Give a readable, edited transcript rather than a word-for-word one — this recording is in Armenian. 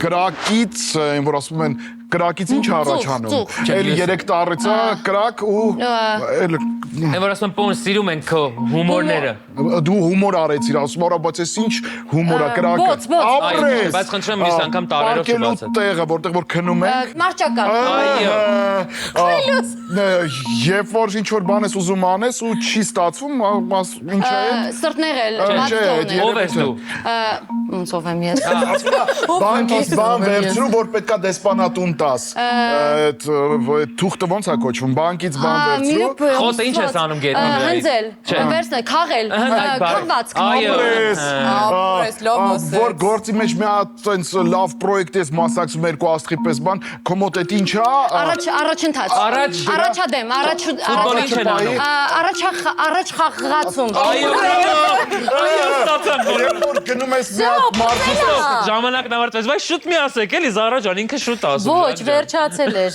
կրակից, այն որ ասում են կրակից ինչ առաջանում։ Էլ 3 տարից է կրակ ու Այն որ ասում եմ պոն սիրում են քո հումորները։ դու հումոր արեցիր, ասում արա, բայց ես ինչ հումոր է կրակը։ Ապրես։ Բայց խնդրեմ միշտ անգամ տարերով Պարկելու չբացեք։ տեղը, որտեղ որ քնում ենք։ Մարճական։ Երբ որ ինչ որ բան ես ուզում անես ու չի ստացվում, ինչ է։ Սրտներել, Ով ես դու։ ոնց ով եմ ես։ Բանկից բան վերցրու, որ պետքա դեսպանատուն տաս։ Այդ թուղթը ոնց է կոչվում, բանկից բան վերցրու։ Խոսը ինչ ես անում գետնի վրա։ Հնձել, վերցնել, քաղել, քաղված։ Որ գործի մեջ մի հատ այնց լավ պրոյեկտ ես մասնակցում երկու աստղի պես բան, քո մոտ այդ ինչ է։ Առաջընթաց։ Առաջադեմ, Ֆուտբոլ ինչ են անում։ առաջ խաղացում։ Երբ որ գնում ես մի հատ մարդու Ժամանակն ավարտվեց, բայց շուտ մի ասեք, էլի Զարա ջան, ինքը շուտ ասում։ Ոչ, վերջացել էր։